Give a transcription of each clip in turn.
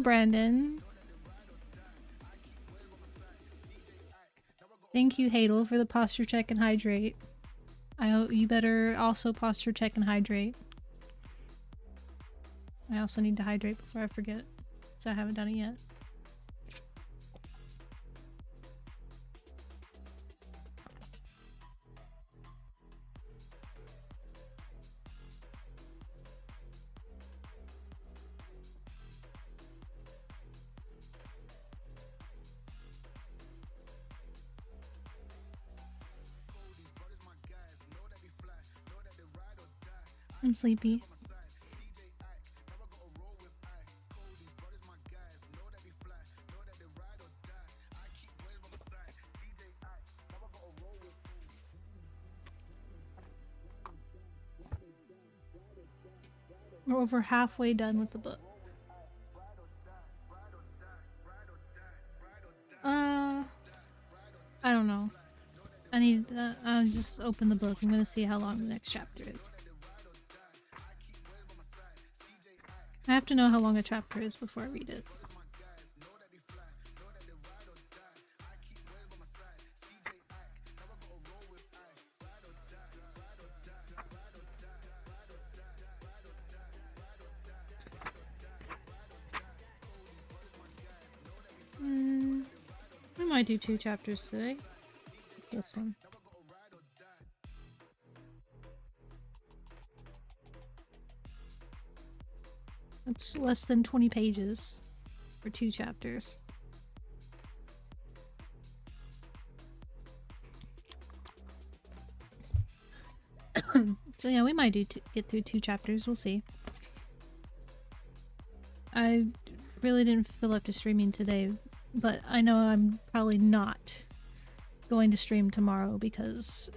Brandon. Thank you, Hadel, for the posture check and hydrate. I hope you better also posture check and hydrate. I also need to hydrate before I forget, so I haven't done it yet. I'm sleepy. We're over halfway done with the book. I don't know. I need I'll just open the book. I'm gonna see how long the next chapter is. I have to know how long a chapter is before I read it. We might do 2 chapters today. It's this one. It's less than 20 pages for 2 chapters. So yeah, we might get through 2 chapters. We'll see. I really didn't feel up to streaming today, but I know I'm probably not going to stream tomorrow because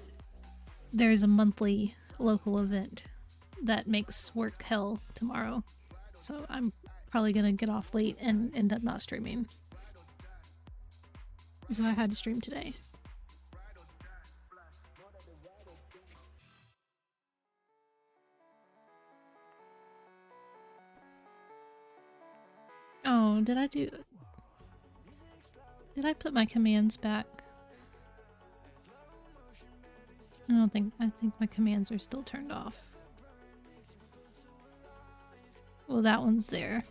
there's a monthly local event that makes work hell tomorrow. So I'm probably gonna get off late and end up not streaming. So I had to stream today. Oh, did I put my commands back? I think my commands are still turned off. Well, that one's there.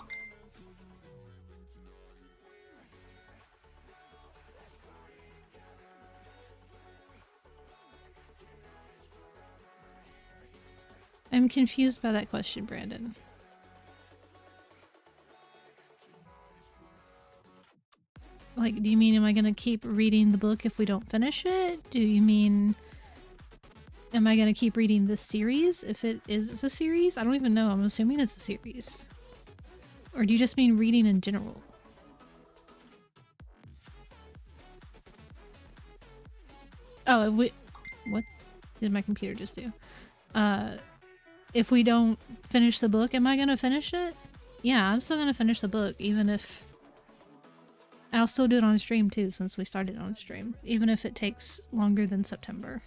I'm confused by that question, Brandon. Like, do you mean am I gonna keep reading the book if we don't finish it? Do you mean am I gonna keep reading this series if it is a series? I don't even know. I'm assuming it's a series. Or do you just mean reading in general? Oh, what did my computer just do? If we don't finish the book, am I gonna finish it? Yeah, I'm still gonna finish the book, even if... I'll still do it on stream too, since we started on stream, even if it takes longer than September.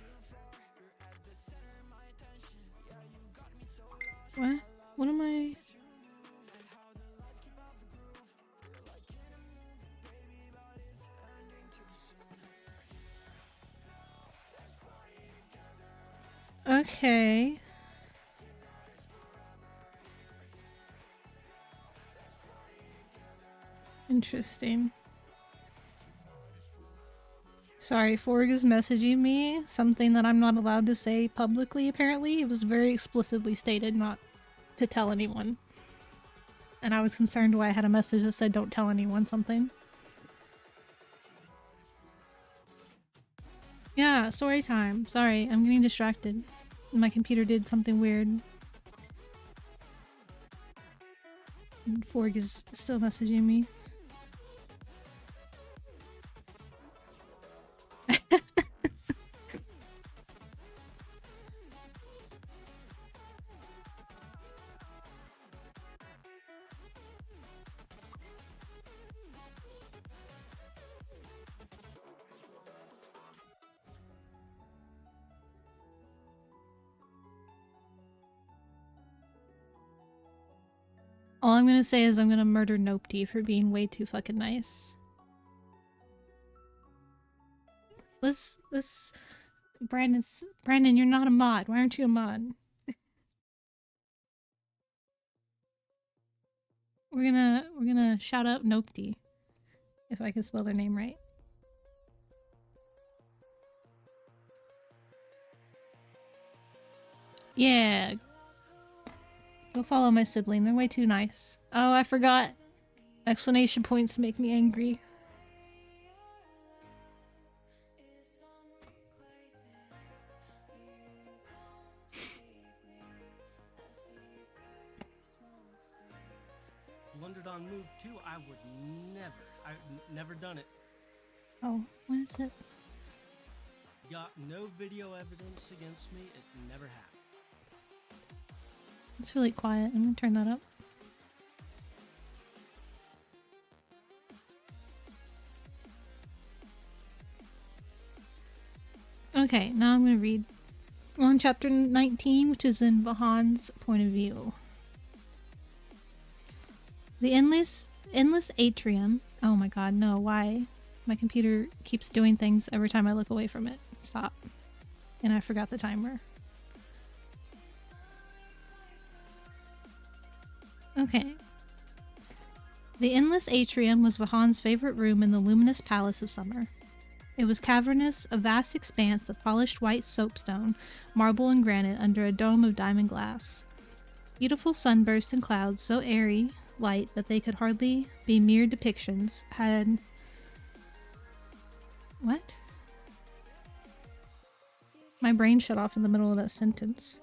What? What am I... Okay. Interesting. Sorry, Forg is messaging me something that I'm not allowed to say publicly, apparently. It was very explicitly stated not to tell anyone. And I was concerned why I had a message that said don't tell anyone something. Yeah, story time. Sorry, I'm getting distracted. My computer did something weird. And Forg is still messaging me. All I'm gonna say is I'm gonna murder Nopety for being way too fucking nice. Let's Brandon, you're not a mod. Why aren't you a mod? We're gonna shout out Nopety, if I can spell their name right. Yeah. Go follow my sibling. They're way too nice. Oh, I forgot. Explanation points make me angry. Blundered on move 2, I would never. I've never done it. Oh, what is it? Got no video evidence against me. It never happened. It's really quiet. I'm gonna turn that up. Okay, now I'm gonna read. We're on chapter 19, which is in Vahan's point of view. The endless atrium. Oh my god, no, why? My computer keeps doing things every time I look away from it. Stop. And I forgot the timer. Okay. The endless atrium was Vahan's favorite room in the luminous palace of summer. It was cavernous, a vast expanse of polished white soapstone, marble and granite under a dome of diamond glass. Beautiful sunbursts and clouds, so airy, light that they could hardly be mere depictions, had... What? My brain shut off in the middle of that sentence.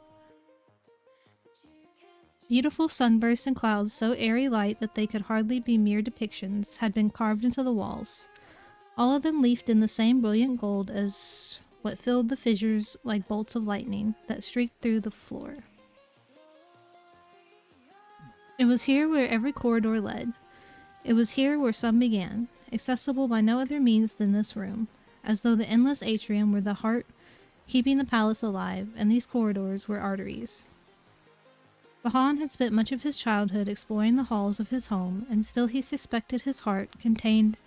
Beautiful sunbursts and clouds so airy light that they could hardly be mere depictions had been carved into the walls, all of them leafed in the same brilliant gold as what filled the fissures like bolts of lightning that streaked through the floor. It was here where every corridor led. It was here where some began, accessible by no other means than this room, as though the endless atrium were the heart keeping the palace alive, and these corridors were arteries. Vahan had spent much of his childhood exploring the halls of his home, and still he suspected his heart contained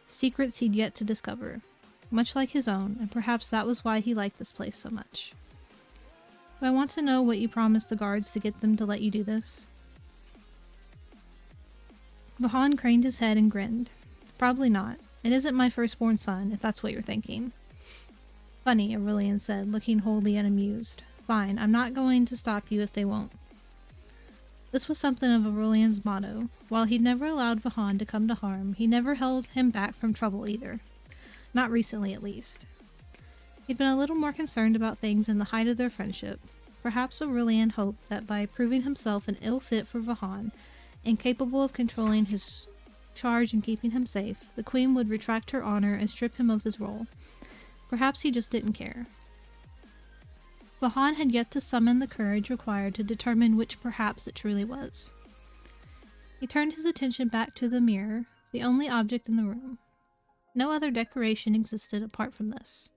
secrets he'd yet to discover, much like his own, and perhaps that was why he liked this place so much. Do I want to know what you promised the guards to get them to let you do this? Vahan craned his head and grinned. Probably not. It isn't my firstborn son, if that's what you're thinking. Funny, Aurelian said, looking wholly unamused. Fine, I'm not going to stop you if they won't. This was something of Aurelian's motto. While he'd never allowed Vahan to come to harm, he never held him back from trouble either. Not recently, at least. He'd been a little more concerned about things in the height of their friendship. Perhaps Aurelian hoped that by proving himself an ill fit for Vahan, incapable of controlling his charge and keeping him safe, the queen would retract her honor and strip him of his role. Perhaps he just didn't care. Vahan had yet to summon the courage required to determine which perhaps it truly was. He turned his attention back to the mirror, the only object in the room. No other decoration existed apart from this.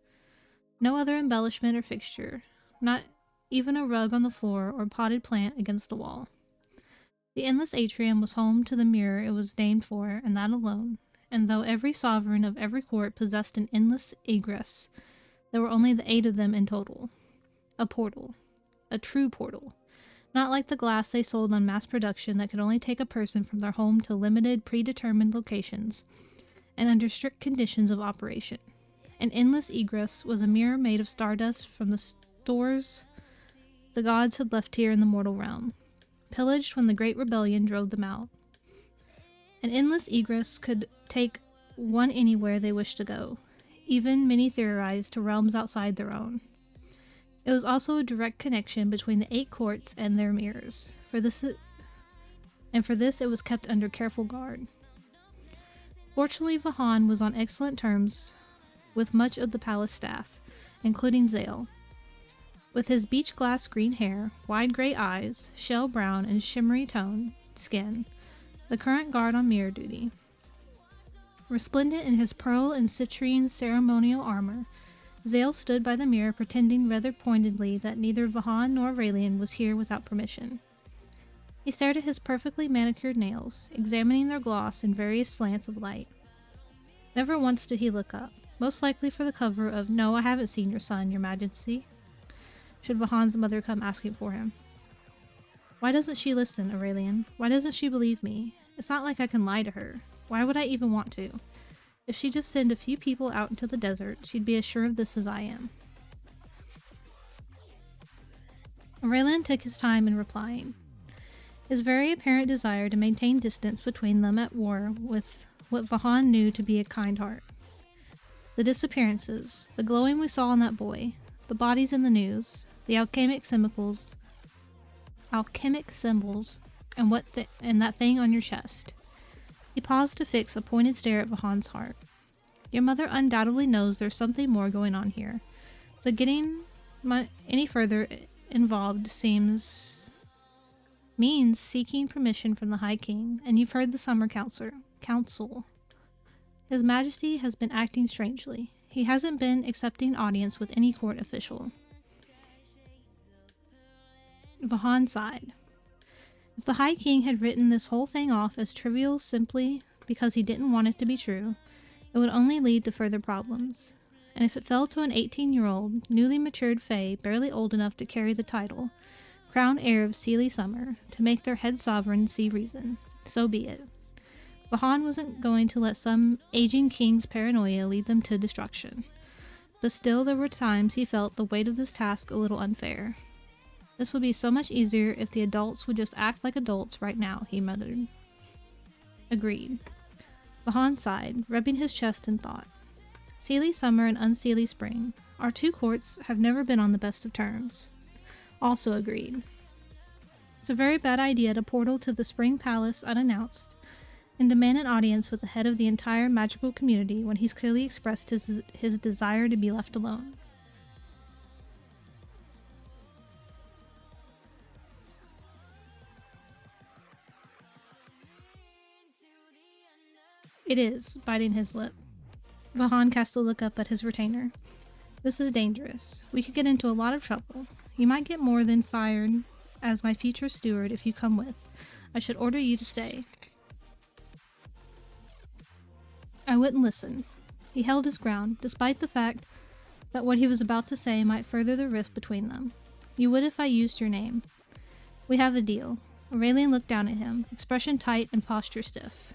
No other embellishment or fixture, not even a rug on the floor or potted plant against the wall. The endless atrium was home to the mirror it was named for, and that alone, and though every sovereign of every court possessed an endless egress, there were only the 8 of them in total. A portal. A true portal. Not like the glass they sold on mass production that could only take a person from their home to limited, predetermined locations, and under strict conditions of operation. An endless egress was a mirror made of stardust from the stores the gods had left here in the mortal realm, pillaged when the Great Rebellion drove them out. An endless egress could take one anywhere they wished to go, even, many theorized, to realms outside their own. It was also a direct connection between the 8 courts and their mirrors. For this it was kept under careful guard. Fortunately, Vahan was on excellent terms with much of the palace staff, including Zale. With his beach glass green hair, wide gray eyes, shell brown and shimmery toned skin, the current guard on mirror duty. Resplendent in his pearl and citrine ceremonial armor, Zale stood by the mirror pretending rather pointedly that neither Vahan nor Aurelian was here without permission. He stared at his perfectly manicured nails, examining their gloss in various slants of light. Never once did he look up, most likely for the cover of "No, I haven't seen your son, your majesty," should Vahan's mother come asking for him. Why doesn't she listen, Aurelian? Why doesn't she believe me? It's not like I can lie to her. Why would I even want to? If she'd just send a few people out into the desert, she'd be as sure of this as I am. Aurelian took his time in replying. His very apparent desire to maintain distance between them at war with what Vahan knew to be a kind heart. The disappearances, the glowing we saw on that boy, the bodies in the news, the alchemic symbols, and that thing on your chest. He paused to fix a pointed stare at Vahan's heart. Your mother undoubtedly knows there's something more going on here, but getting any further involved means seeking permission from the High King, and you've heard the Summer Council. His Majesty has been acting strangely. He hasn't been accepting audience with any court official. Vahan sighed. If the High King had written this whole thing off as trivial simply because he didn't want it to be true, it would only lead to further problems. And if it fell to an 18-year-old, newly matured fae barely old enough to carry the title, crown heir of Seelie Summer, to make their head sovereign see reason, so be it. Vahan wasn't going to let some aging king's paranoia lead them to destruction. But still there were times he felt the weight of this task a little unfair. This would be so much easier if the adults would just act like adults right now, he muttered. Agreed. Vahan sighed, rubbing his chest in thought. Seelie Summer and Unseelie Spring. Our two courts have never been on the best of terms. Also agreed. It's a very bad idea to portal to the Spring Palace unannounced and demand an audience with the head of the entire magical community when he's clearly expressed his desire to be left alone. It is, biting his lip. Vahan cast a look up at his retainer. This is dangerous. We could get into a lot of trouble. You might get more than fired as my future steward if you come with. I should order you to stay. I wouldn't listen. He held his ground, despite the fact that what he was about to say might further the rift between them. You would if I used your name. We have a deal. Aurelian looked down at him, expression tight and posture stiff.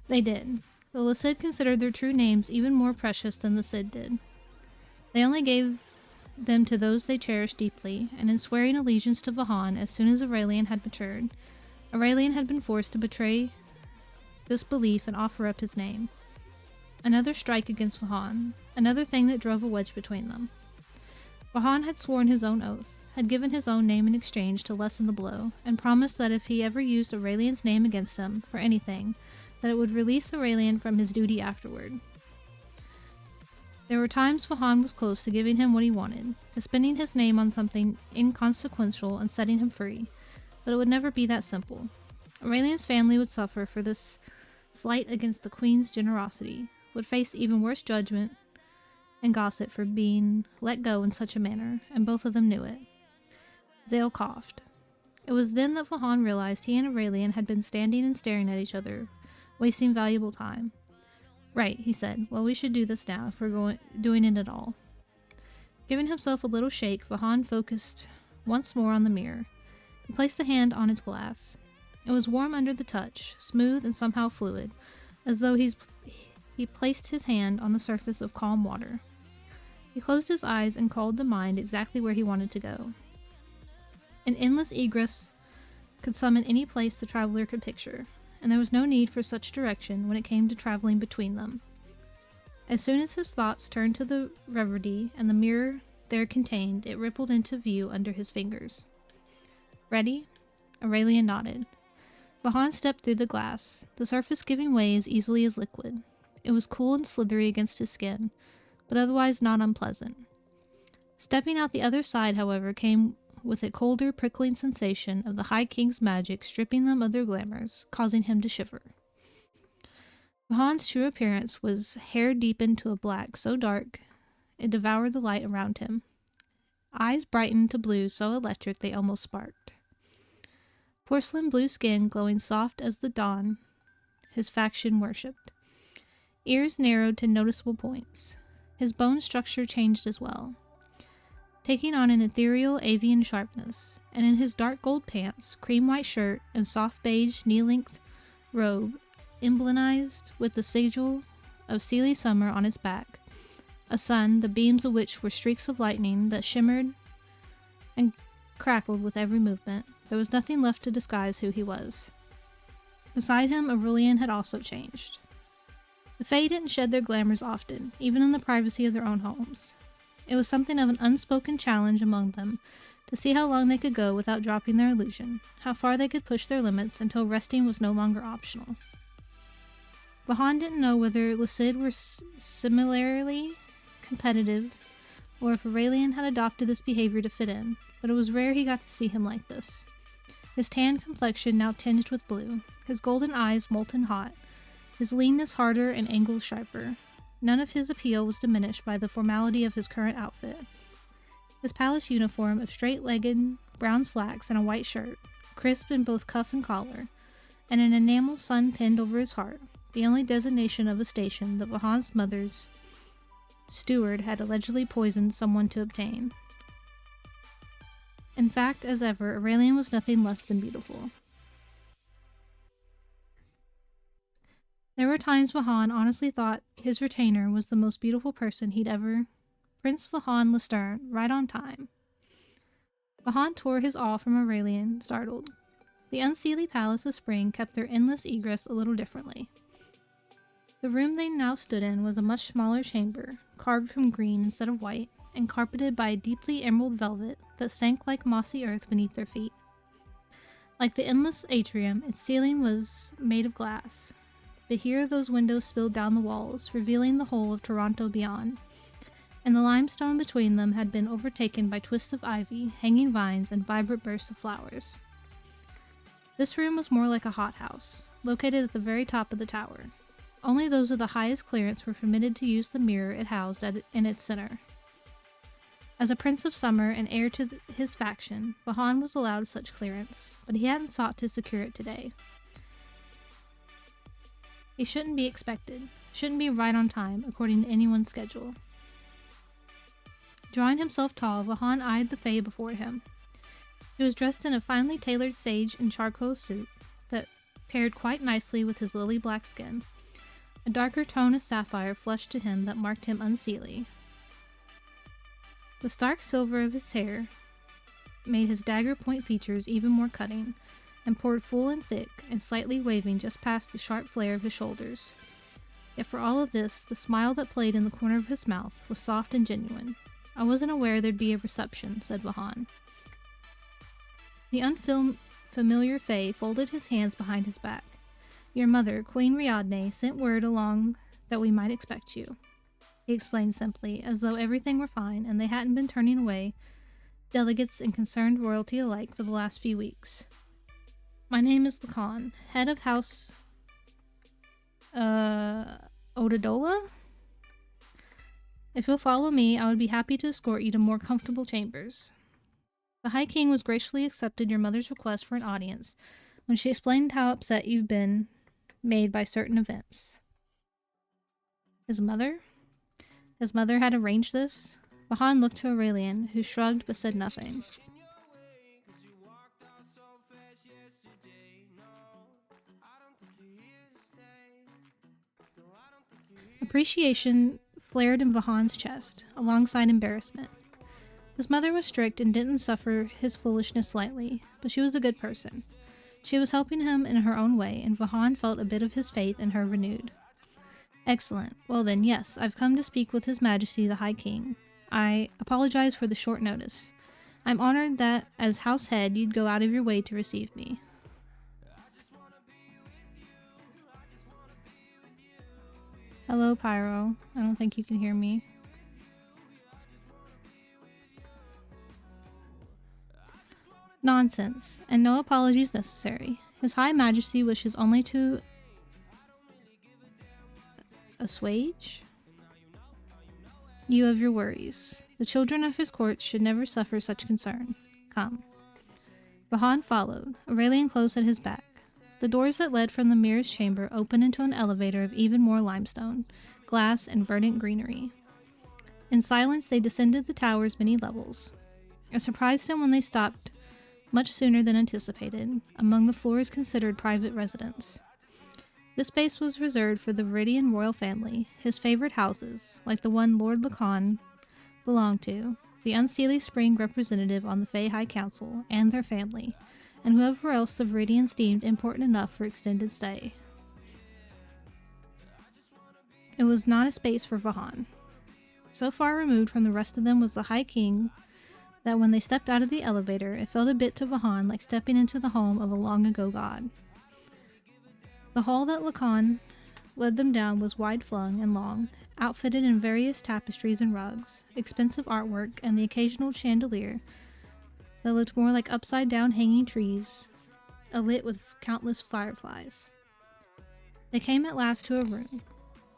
They did, though the Cid considered their true names even more precious than the Cid did. They only gave them to those they cherished deeply, and in swearing allegiance to Vahan as soon as Aurelian had matured, Aurelian had been forced to betray this belief and offer up his name. Another strike against Vahan, another thing that drove a wedge between them. Vahan had sworn his own oath, had given his own name in exchange to lessen the blow, and promised that if he ever used Aurelian's name against him, for anything, that it would release Aurelian from his duty afterward. There were times Vahan was close to giving him what he wanted, to spending his name on something inconsequential and setting him free, but it would never be that simple. Aurelian's family would suffer for this slight against the Queen's generosity, would face even worse judgment and gossip for being let go in such a manner, and both of them knew it. Zale coughed. It was then that Vahan realized he and Aurelian had been standing and staring at each other, wasting valuable time. Right, he said. Well, we should do this now, if we're doing it at all. Giving himself a little shake, Vahan focused once more on the mirror. He placed the hand on its glass. It was warm under the touch, smooth and somehow fluid, as though he placed his hand on the surface of calm water. He closed his eyes and called to mind exactly where he wanted to go. An endless egress could summon any place the traveler could picture, and there was no need for such direction when it came to traveling between them. As soon as his thoughts turned to the reverie and the mirror there contained, it rippled into view under his fingers. Ready? Aurelian nodded. Vahan stepped through the glass, the surface giving way as easily as liquid. It was cool and slithery against his skin, but otherwise not unpleasant. Stepping out the other side, however, came with a colder, prickling sensation of the High King's magic stripping them of their glamours, causing him to shiver. Vahan's true appearance was hair deepened to a black so dark it devoured the light around him. eyes brightened to blue so electric they almost sparked. Porcelain blue skin glowing soft as the dawn his faction worshipped. Ears narrowed to noticeable points. His bone structure changed as well, taking on an ethereal avian sharpness, and in his dark gold pants, cream white shirt, and soft beige knee-length robe, emblemized with the sigil of Sealy Summer on his back, a sun, the beams of which were streaks of lightning that shimmered and crackled with every movement. There was nothing left to disguise who he was. Beside him, Aurelian had also changed. The Fae didn't shed their glamours often, even in the privacy of their own homes. It was something of an unspoken challenge among them to see how long they could go without dropping their illusion, how far they could push their limits until resting was no longer optional. Vahan didn't know whether Lycid were similarly competitive or if Aurelian had adopted this behavior to fit in, but it was rare he got to see him like this. His tan complexion now tinged with blue, his golden eyes molten hot, his leanness harder and angles sharper. None of his appeal was diminished by the formality of his current outfit. His palace uniform of straight-legged brown slacks and a white shirt, crisp in both cuff and collar, and an enamel sun pinned over his heart, the only designation of a station that Vahan's mother's steward had allegedly poisoned someone to obtain. In fact, as ever, Aurelian was nothing less than beautiful. There were times Vahan honestly thought his retainer was the most beautiful person he'd ever. Prince Vahan Lestern, right on time. Vahan tore his awe from Aurelian, startled. The unseelie palace of spring kept their endless egress a little differently. The room they now stood in was a much smaller chamber, carved from green instead of white, and carpeted by a deeply emerald velvet that sank like mossy earth beneath their feet. Like the endless atrium, its ceiling was made of glass, but here those windows spilled down the walls, revealing the whole of Toronto beyond, and the limestone between them had been overtaken by twists of ivy, hanging vines, and vibrant bursts of flowers. This room was more like a hothouse, located at the very top of the tower. Only those of the highest clearance were permitted to use the mirror it housed in its center. As a prince of summer and heir to his faction, Vahan was allowed such clearance, but he hadn't sought to secure it today. He shouldn't be expected, shouldn't be right on time, according to anyone's schedule. Drawing himself tall, Vahan eyed the Fae before him. He was dressed in a finely tailored sage and charcoal suit that paired quite nicely with his lily black skin. A darker tone of sapphire flushed to him that marked him unseelie. The stark silver of his hair made his dagger point features even more cutting, and poured full and thick and slightly waving just past the sharp flare of his shoulders. Yet for all of this, the smile that played in the corner of his mouth was soft and genuine. I wasn't aware there'd be a reception, said Vahan. The unfamiliar Fae folded his hands behind his back. Your mother, Queen Riadne, sent word along that we might expect you, he explained simply, as though everything were fine and they hadn't been turning away delegates and concerned royalty alike for the last few weeks. My name is Lacan, head of House Odadola? If you'll follow me, I would be happy to escort you to more comfortable chambers. The High King was graciously accepted your mother's request for an audience when she explained how upset you've been made by certain events. His mother? His mother had arranged this? Vahan looked to Aurelian, who shrugged but said nothing. Appreciation flared in Vahan's chest, alongside embarrassment. His mother was strict and didn't suffer his foolishness lightly, but she was a good person. She was helping him in her own way, and Vahan felt a bit of his faith in her renewed. Excellent. Well then, yes, I've come to speak with His Majesty the High King. I apologize for the short notice. I'm honored that, as house head, you'd go out of your way to receive me. Hello, Pyro. I don't think you can hear me. Nonsense, and no apologies necessary. His High Majesty wishes only to assuage you of your worries. The children of his court should never suffer such concern. Come. Vahan followed, Aurelian close at his back. The doors that led from the mirror's chamber opened into an elevator of even more limestone, glass, and verdant greenery. In silence, they descended the tower's many levels. It surprised him when they stopped much sooner than anticipated, among the floor's considered private residence. This space was reserved for the Viridian royal family, his favorite houses, like the one Lord Lacan belonged to, the unseelie spring representative on the Fey High Council, and their family, and whoever else the Viridians deemed important enough for extended stay. It was not a space for Vahan. So far removed from the rest of them was the High King that when they stepped out of the elevator, it felt a bit to Vahan like stepping into the home of a long-ago god. The hall that Lacan led them down was wide-flung and long, outfitted in various tapestries and rugs, expensive artwork, and the occasional chandelier that looked more like upside-down hanging trees, alit with countless fireflies. They came at last to a room.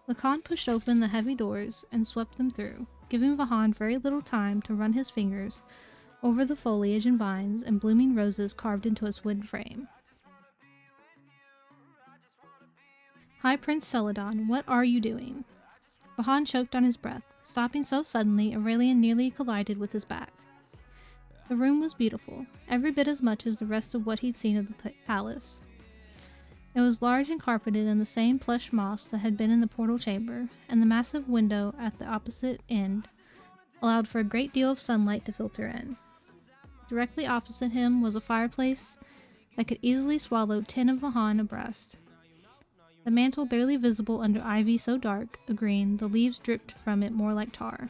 Lacan pushed open the heavy doors and swept them through, giving Vahan very little time to run his fingers over the foliage and vines and blooming roses carved into its wood frame. High Prince Celadon, what are you doing? Vahan choked on his breath, stopping so suddenly Aurelian nearly collided with his back. The room was beautiful, every bit as much as the rest of what he'd seen of the palace. It was large and carpeted in the same plush moss that had been in the portal chamber, and the massive window at the opposite end allowed for a great deal of sunlight to filter in. Directly opposite him was a fireplace that could easily swallow 10 of Vahan abreast. The mantle barely visible under ivy so dark a green, the leaves dripped from it more like tar.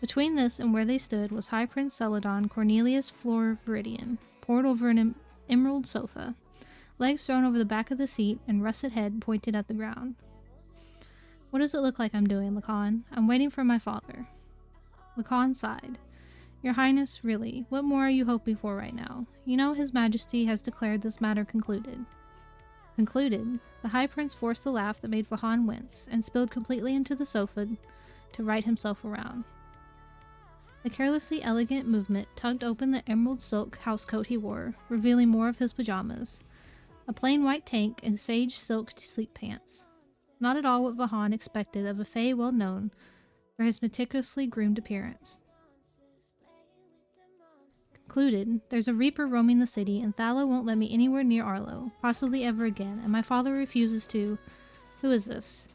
Between this and where they stood was High Prince Celadon Cornelius Flor Viridian, poured over an emerald sofa, legs thrown over the back of the seat and russet head pointed at the ground. What does it look like I'm doing, Lacan? I'm waiting for my father. Lacan sighed. Your Highness, really, what more are you hoping for right now? You know His Majesty has declared this matter concluded. Concluded, the High Prince forced a laugh that made Vahan wince, and spilled completely into the sofa to right himself around. The carelessly elegant movement tugged open the emerald silk housecoat he wore, revealing more of his pajamas. A plain white tank and sage silk sleep pants. Not at all what Vahan expected of a Fae well known for his meticulously groomed appearance. Concluded, there's a reaper roaming the city, and Thala won't let me anywhere near Arlo, possibly ever again, and my father refuses to... Who is this?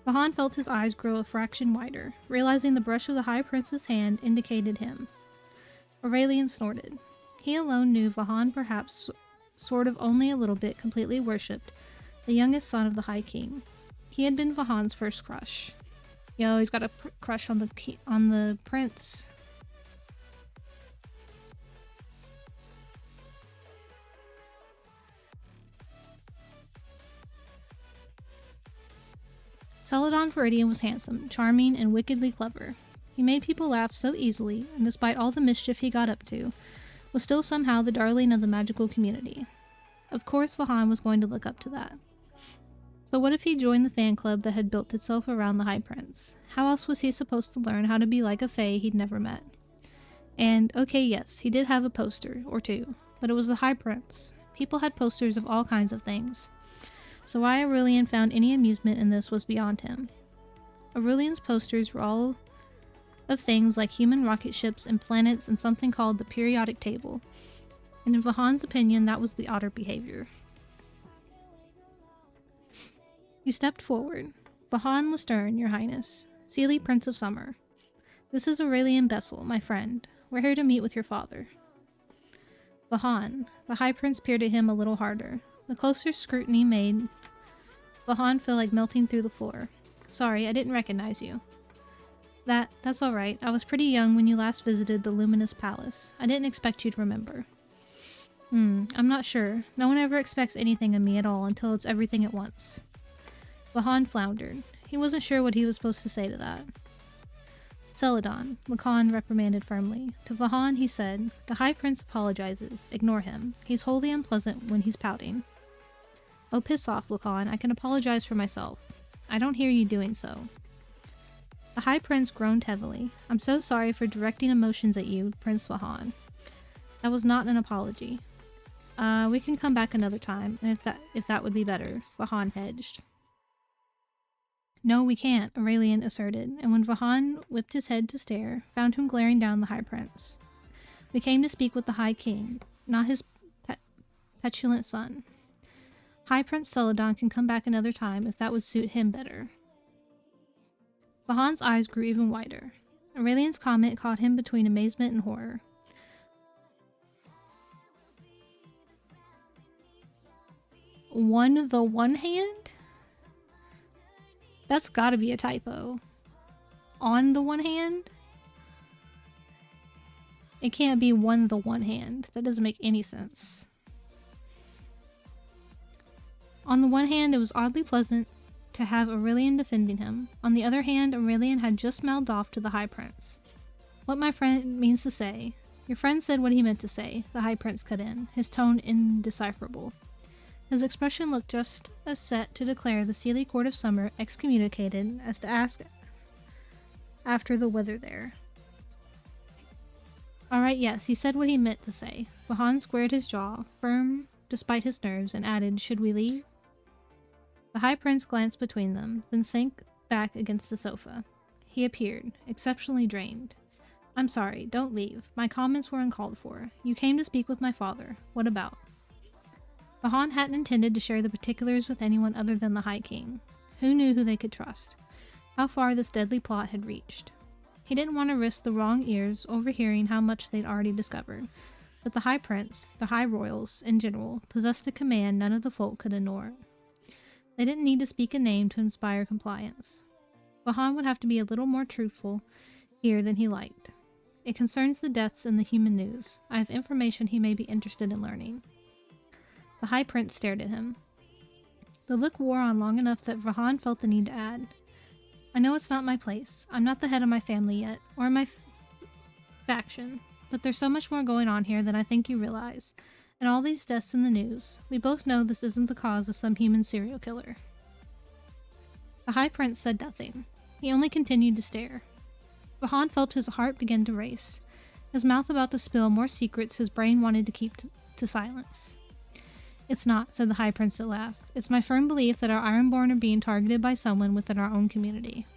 Vahan felt his eyes grow a fraction wider, realizing the brush of the High Prince's hand indicated him. Aurelian snorted. He alone knew Vahan perhaps sort of only a little bit completely worshipped the youngest son of the High King. He had been Vahan's first crush. Yo, he's got a crush on the prince. Celadon Viridian was handsome, charming, and wickedly clever. He made people laugh so easily, and despite all the mischief he got up to, was still somehow the darling of the magical community. Of course Vahan was going to look up to that. So what if he joined the fan club that had built itself around the High Prince? How else was he supposed to learn how to be like a Fae he'd never met? And, okay, yes, he did have a poster, or two, but it was the High Prince. People had posters of all kinds of things. So why Aurelian found any amusement in this was beyond him. Aurelian's posters were all of things like human rocket ships and planets and something called the periodic table, and in Vahan's opinion that was the otter behavior. You stepped forward. Vahan Lestern, Your Highness, Seelie Prince of Summer. This is Aurelian Bessel, my friend. We're here to meet with your father. Vahan. The High Prince peered at him a little harder. The closer scrutiny made Vahan feel like melting through the floor. Sorry, I didn't recognize you. That's alright. I was pretty young when you last visited the Luminous Palace. I didn't expect you to remember. I'm not sure. No one ever expects anything of me at all until it's everything at once. Vahan floundered. He wasn't sure what he was supposed to say to that. Celadon, Lacan reprimanded firmly. To Vahan he said, The High Prince apologizes. Ignore him. He's wholly unpleasant when he's pouting. Oh, piss off, Lacan. I can apologize for myself. I don't hear you doing so. The High Prince groaned heavily. I'm so sorry for directing emotions at you, Prince Vahan. That was not an apology. We can come back another time, and if that would be better, Vahan hedged. No, we can't, Aurelian asserted, and when Vahan whipped his head to stare, found him glaring down the High Prince. We came to speak with the High King, not his petulant son. High Prince Celadon can come back another time if that would suit him better. Vahan's eyes grew even wider. Aurelian's comment caught him between amazement and horror. The one hand? That's gotta be a typo. On the one hand? It can't be the one hand. That doesn't make any sense. On the one hand, it was oddly pleasant to have Aurelian defending him. On the other hand, Aurelian had just mouthed off to the High Prince. What my friend means to say. Your friend said what he meant to say, the High Prince cut in, his tone indecipherable. His expression looked just as set to declare the Seelie Court of Summer excommunicated as to ask after the weather there. Alright, yes, he said what he meant to say. Vahan squared his jaw, firm despite his nerves, and added, should we leave? The High Prince glanced between them, then sank back against the sofa. He appeared, exceptionally drained. I'm sorry, don't leave. My comments were uncalled for. You came to speak with my father. What about? Vahan hadn't intended to share the particulars with anyone other than the High King. Who knew who they could trust? How far this deadly plot had reached. He didn't want to risk the wrong ears overhearing how much they'd already discovered. But the High Prince, the High Royals, in general, possessed a command none of the folk could ignore. They didn't need to speak a name to inspire compliance. Vahan would have to be a little more truthful here than he liked. It concerns the deaths in the human news. I have information he may be interested in learning. The High Prince stared at him. The look wore on long enough that Vahan felt the need to add. I know it's not my place. I'm not the head of my family yet, or my faction, but there's so much more going on here than I think you realize. And all these deaths in the news, we both know this isn't the cause of some human serial killer. The High Prince said nothing. He only continued to stare. Vahan felt his heart begin to race. His mouth about to spill more secrets his brain wanted to keep to silence. It's not, said the High Prince at last. It's my firm belief that our Ironborn are being targeted by someone within our own community.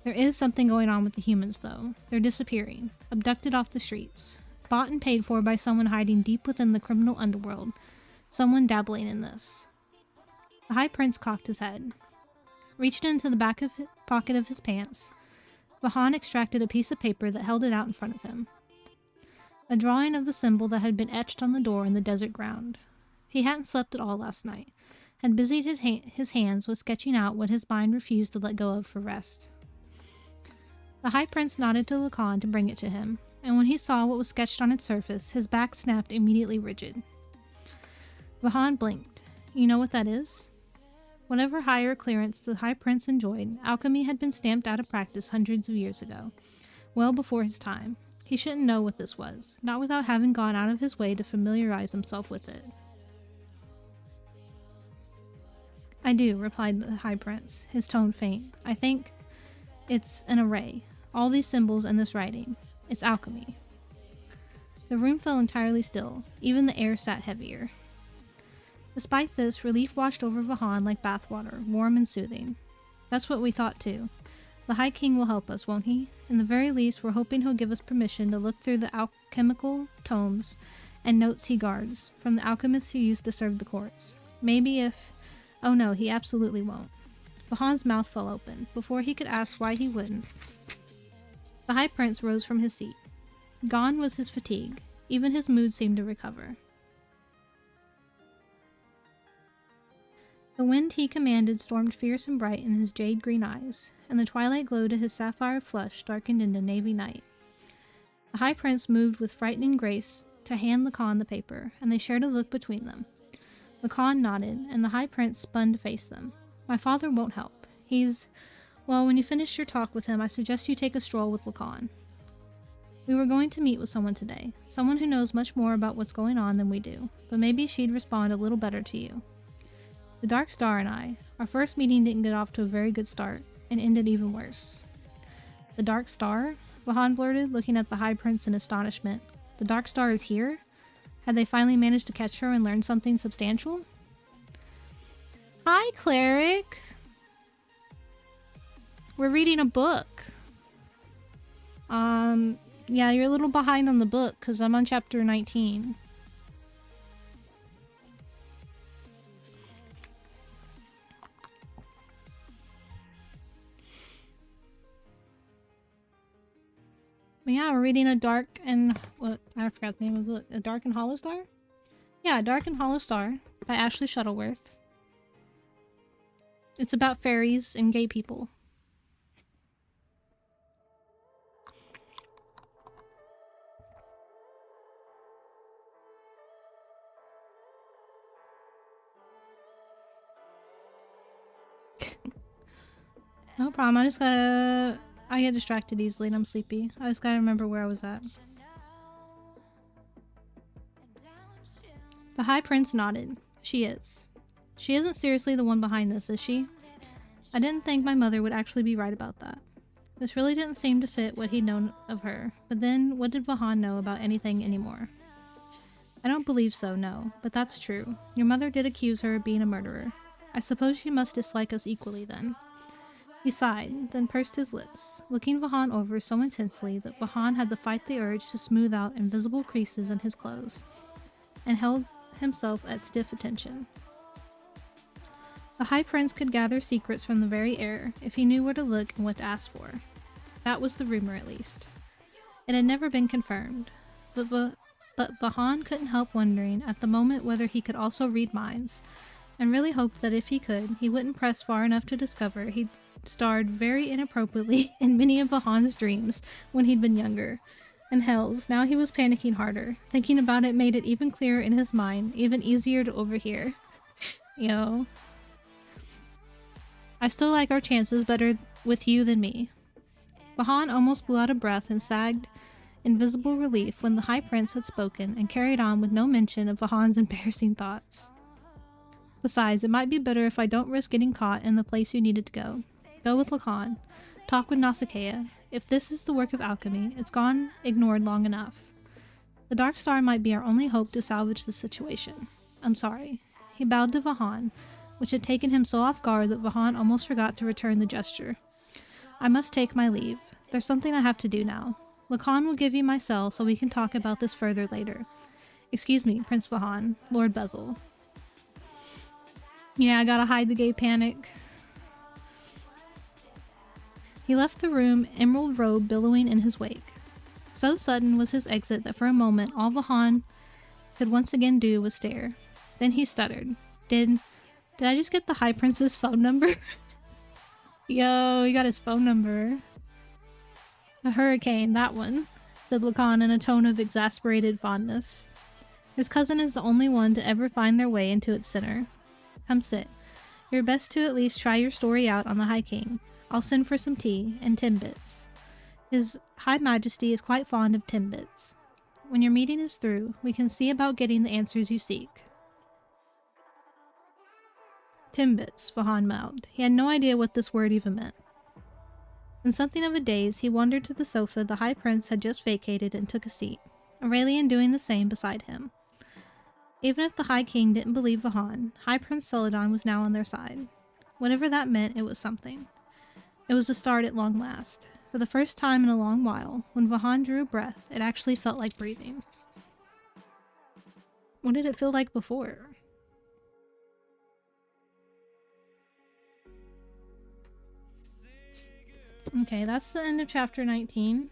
There is something going on with the humans, though. They're disappearing, abducted off the streets, bought and paid for by someone hiding deep within the criminal underworld, someone dabbling in this. The High Prince cocked his head. Reached into the back of pocket of his pants, Vahan extracted a piece of paper that held it out in front of him. A drawing of the symbol that had been etched on the door in the desert ground. He hadn't slept at all last night, had busied his hands with sketching out what his mind refused to let go of for rest. The High Prince nodded to Lacan to bring it to him, and when he saw what was sketched on its surface, his back snapped immediately rigid. Vahan blinked. You know what that is? Whatever higher clearance the High Prince enjoyed, alchemy had been stamped out of practice hundreds of years ago, well before his time. He shouldn't know what this was, not without having gone out of his way to familiarize himself with it. I do, replied the High Prince, his tone faint. I think it's an array. All these symbols and this writing. It's alchemy. The room fell entirely still. Even the air sat heavier. Despite this, relief washed over Vahan like bathwater, warm and soothing. That's what we thought too. The High King will help us, won't he? In the very least, we're hoping he'll give us permission to look through the alchemical tomes and notes he guards, from the alchemists who used to serve the courts. Maybe if... Oh no, he absolutely won't. Vahan's mouth fell open. Before he could ask why he wouldn't, the High Prince rose from his seat. Gone was his fatigue. Even his mood seemed to recover. The wind he commanded stormed fierce and bright in his jade green eyes, and the twilight glow to his sapphire flush darkened into navy night. The High Prince moved with frightening grace to hand Lacan the paper, and they shared a look between them. Lacan nodded, and the High Prince spun to face them. My father won't help. Well, when you finish your talk with him, I suggest you take a stroll with Lacan. We were going to meet with someone today, someone who knows much more about what's going on than we do, but maybe she'd respond a little better to you. The Dark Star and I, our first meeting didn't get off to a very good start, and ended even worse. The Dark Star? Vahan blurted, looking at the High Prince in astonishment. The Dark Star is here? Had they finally managed to catch her and learn something substantial? Hi, Cleric! We're reading a book. Yeah, you're a little behind on the book because I'm on chapter 19. But yeah, we're reading I forgot the name of the book. A Dark and Hollow Star? Yeah, A Dark and Hollow Star by Ashley Shuttleworth. It's about fairies and gay people. No problem. I get distracted easily and I'm sleepy. I just gotta remember where I was at. The High Prince nodded. She is. She isn't seriously the one behind this, is she? I didn't think my mother would actually be right about that. This really didn't seem to fit what he'd known of her. But then, what did Vahan know about anything anymore? I don't believe so, no. But that's true. Your mother did accuse her of being a murderer. I suppose she must dislike us equally then. He sighed, then pursed his lips, looking Vahan over so intensely that Vahan had to fight the urge to smooth out invisible creases in his clothes, and held himself at stiff attention. The High Prince could gather secrets from the very air if he knew where to look and what to ask for. That was the rumor, at least. It had never been confirmed, but Vahan couldn't help wondering at the moment whether he could also read minds, and really hoped that if he could, he wouldn't press far enough to discover he'd starred very inappropriately in many of Vahan's dreams when he'd been younger. And hells, now he was panicking harder. Thinking about it made it even clearer in his mind, even easier to overhear. Yo. I still like our chances better with you than me. Vahan almost blew out a breath and sagged in visible relief when the High Prince had spoken and carried on with no mention of Vahan's embarrassing thoughts. Besides, it might be better if I don't risk getting caught in the place you needed to go. Go with Lacan. Talk with Nausicaa. If this is the work of alchemy, it's gone ignored long enough. The Dark Star might be our only hope to salvage the situation. I'm sorry. He bowed to Vahan, which had taken him so off guard that Vahan almost forgot to return the gesture. I must take my leave. There's something I have to do now. Lacan will give you my cell so we can talk about this further later. Excuse me, Prince Vahan, Lord Bezel. Yeah, I gotta hide the gay panic. He left the room, emerald robe billowing in his wake. So sudden was his exit that for a moment all Vahan could once again do was stare. Then he stuttered. Did I just get the High Prince's phone number? Yo, he got his phone number. A hurricane, that one, said Lacan in a tone of exasperated fondness. His cousin is the only one to ever find their way into its center. Come sit. You're best to at least try your story out on the High King. I'll send for some tea and timbits. His High Majesty is quite fond of timbits. When your meeting is through, we can see about getting the answers you seek. Timbits, Vahan mouthed. He had no idea what this word even meant. In something of a daze, he wandered to the sofa the High Prince had just vacated and took a seat, Aurelian doing the same beside him. Even if the High King didn't believe Vahan, High Prince Celadon was now on their side. Whatever that meant, it was something. It was a start at long last. For the first time in a long while, when Vahan drew a breath, it actually felt like breathing. What did it feel like before? Okay, that's the end of chapter 19.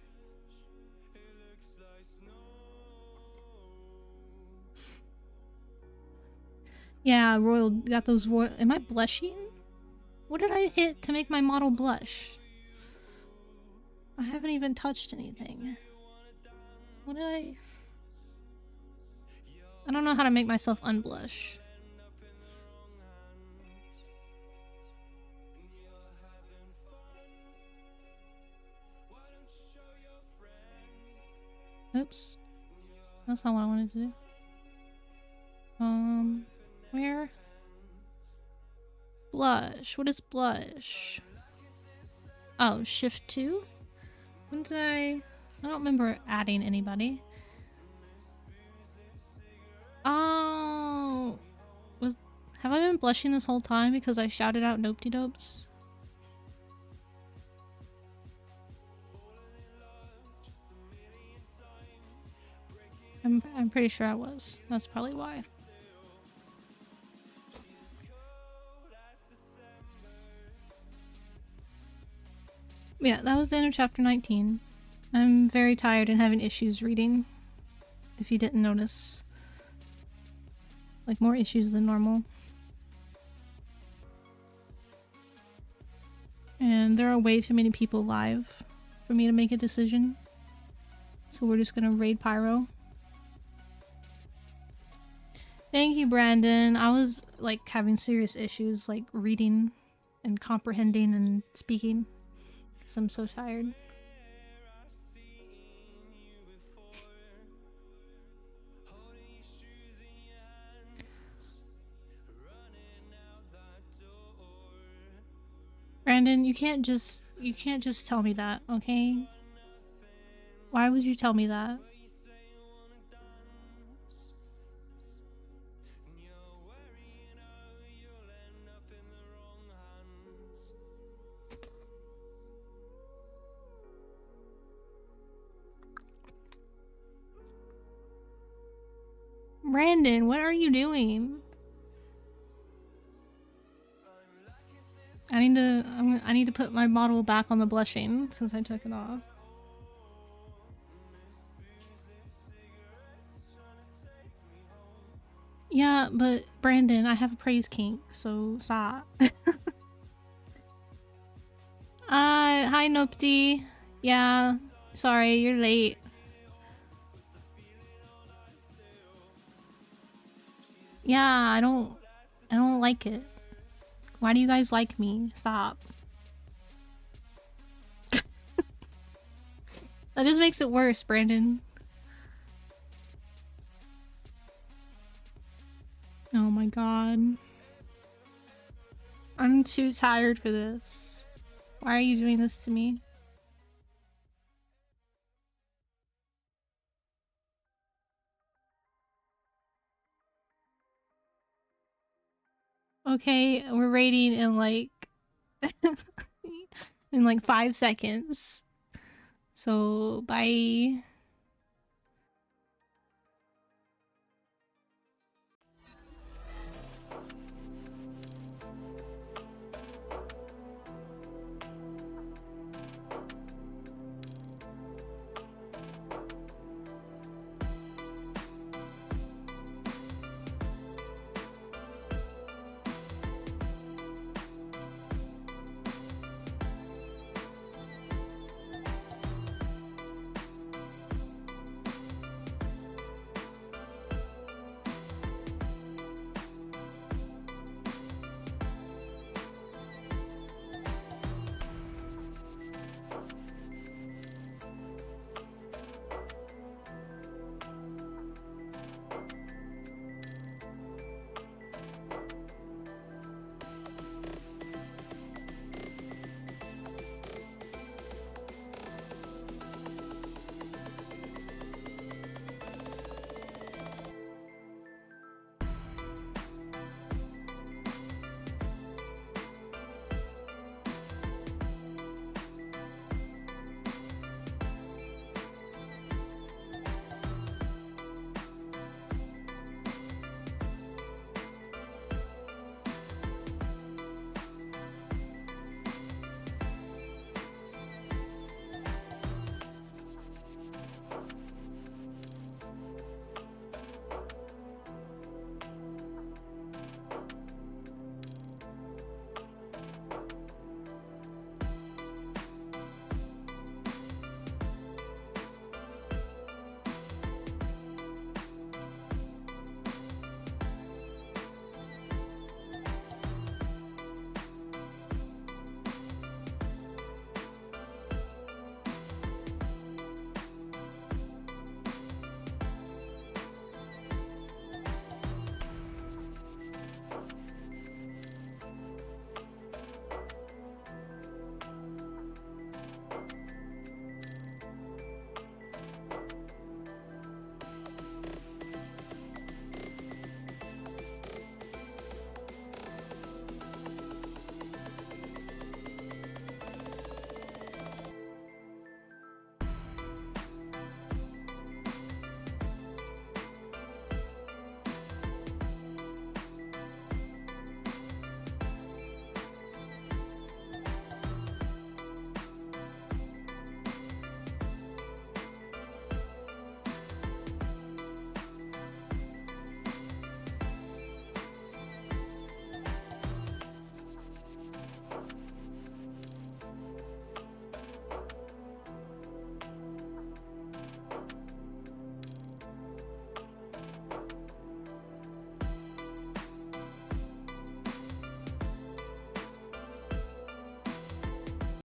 Yeah, Royal got those royal. Am I blushing? What did I hit to make my model blush? I haven't even touched anything. What did I don't know how to make myself unblush. Oops. That's not what I wanted to do. Where? Blush. What is blush? Oh, shift 2? When did I don't remember adding anybody. Oh, have I been blushing this whole time because I shouted out Nope-de-dopes? I'm pretty sure I was. That's probably why. Yeah, that was the end of chapter 19. I'm very tired and having issues reading, if you didn't notice. Like, more issues than normal. And there are way too many people live for me to make a decision. So we're just gonna raid Pyro. Thank you, Brandon. I was, like, having serious issues, like, reading and comprehending and speaking. Because I'm so tired. Brandon, you can't just tell me that, okay? Why would you tell me that? Brandon, what are you doing? I need to put my bottle back on the blushing since I took it off. Yeah, but Brandon, I have a praise kink, so stop. Hi Nopti. Yeah, sorry, you're late. Yeah, I don't like it. Why do you guys like me? Stop. That just makes it worse, Brandon. Oh my god. I'm too tired for this. Why are you doing this to me? Okay, we're raiding in like in like 5 seconds. So bye.